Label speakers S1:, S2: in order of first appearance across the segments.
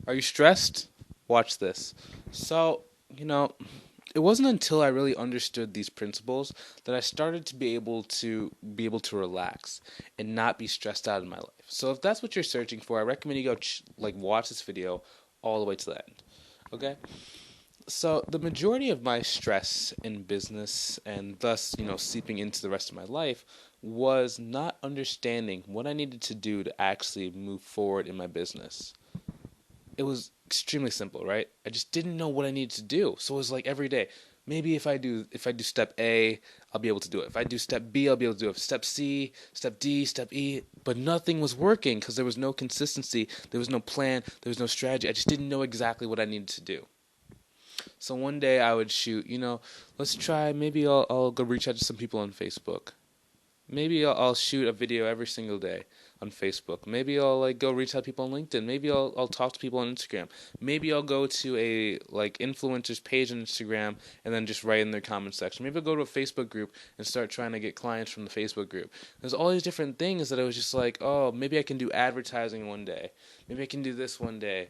S1: Are you stressed? Watch this. So, it wasn't until I really understood these principles that I started to be able to relax and not be stressed out in my life. So if that's what you're searching for, I recommend you go watch this video all the way to the end. Okay? So the majority of my stress in business and thus, seeping into the rest of my life was not understanding what I needed to do to actually move forward in my business. It was extremely simple, right? I just didn't know what I needed to do. So it was like every day, maybe if I do step A, I'll be able to do it. If I do step B, I'll be able to do it. Step C, step D, step E, but nothing was working because there was no consistency, there was no plan, there was no strategy. I just didn't know exactly what I needed to do. So one day I would shoot, let's try, maybe I'll go reach out to some people on Facebook. Maybe I'll shoot a video every single day on Facebook. Maybe I'll go reach out to people on LinkedIn. Maybe I'll talk to people on Instagram. Maybe I'll go to a influencers page on Instagram and then just write in their comment section. Maybe I'll go to a Facebook group and start trying to get clients from the Facebook group. There's all these different things that I was just like, oh, maybe I can do advertising one day. Maybe I can do this one day.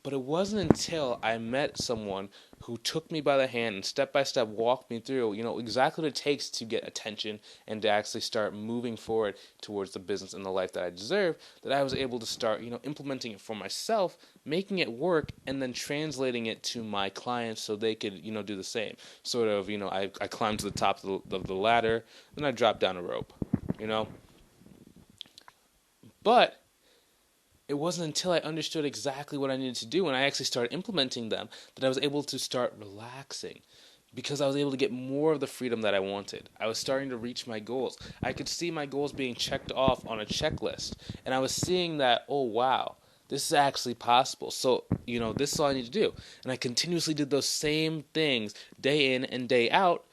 S1: But it wasn't until I met someone who took me by the hand and step by step walked me through, exactly what it takes to get attention and to actually start moving forward towards the business and the life that I deserve, that I was able to start, implementing it for myself, making it work, and then translating it to my clients so they could, do the same. Sort of, I climbed to the top of the ladder, then I dropped down a rope, you know. But it wasn't until I understood exactly what I needed to do and I actually started implementing them that I was able to start relaxing, because I was able to get more of the freedom that I wanted. I was starting to reach my goals. I could see my goals being checked off on a checklist, and I was seeing that, oh wow, this is actually possible. So, this is all I need to do. And I continuously did those same things day in and day out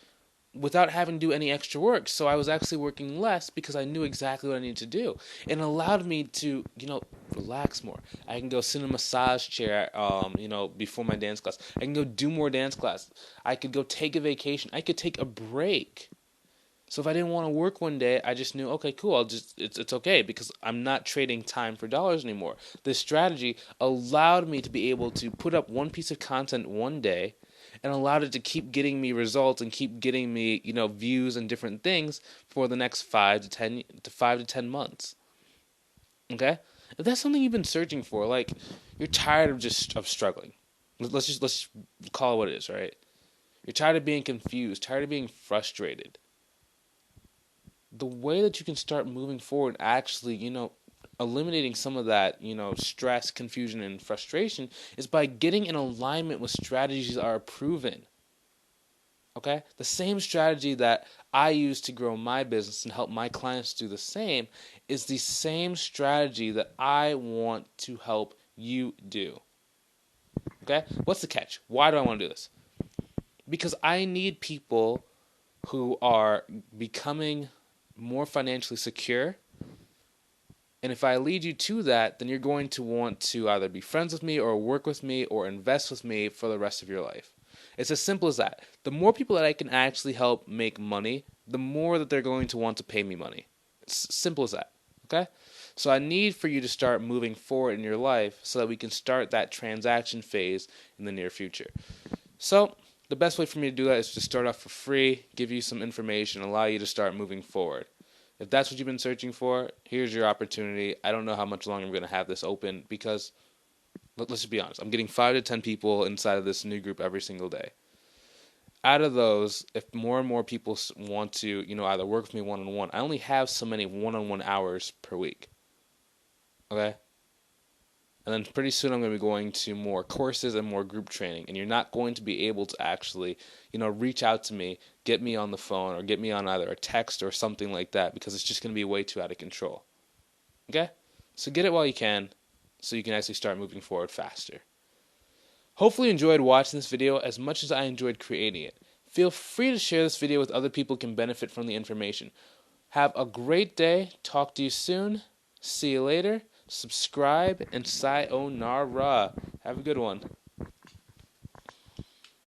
S1: without having to do any extra work. So I was actually working less because I knew exactly what I needed to do. And it allowed me to, relax more. I can go sit in a massage chair, before my dance class. I can go do more dance class. I could go take a vacation. I could take a break. So if I didn't want to work one day, I just knew, okay, cool, it's okay because I'm not trading time for dollars anymore. This strategy allowed me to be able to put up one piece of content one day and allowed it to keep getting me results and keep getting me, views and different things for the next 5 to 10 months. Okay? If that's something you've been searching for, you're tired of struggling. Let's call it what it is, right? You're tired of being confused, tired of being frustrated. The way that you can start moving forward, actually, eliminating some of that, stress, confusion, and frustration is by getting in alignment with strategies that are proven. Okay? The same strategy that I use to grow my business and help my clients do the same is the same strategy that I want to help you do. Okay? What's the catch? Why do I want to do this? Because I need people who are becoming more financially secure. And if I lead you to that, then you're going to want to either be friends with me or work with me or invest with me for the rest of your life. It's as simple as that. The more people that I can actually help make money, the more that they're going to want to pay me money. It's simple as that. Okay? So I need for you to start moving forward in your life so that we can start that transaction phase in the near future. So the best way for me to do that is to start off for free, give you some information, allow you to start moving forward. If that's what you've been searching for, here's your opportunity. I don't know how much longer I'm going to have this open because, let's just be honest, I'm getting 5 to 10 people inside of this new group every single day. Out of those, if more and more people want to, either work with me one-on-one, I only have so many one-on-one hours per week. Okay? And then pretty soon I'm going to be going to more courses and more group training. And you're not going to be able to actually, reach out to me, get me on the phone, or get me on either a text or something like that, because it's just going to be way too out of control. Okay? So get it while you can, so you can actually start moving forward faster. Hopefully you enjoyed watching this video as much as I enjoyed creating it. Feel free to share this video with other people who can benefit from the information. Have a great day. Talk to you soon. See you later. Subscribe and sayonara. Have a good one.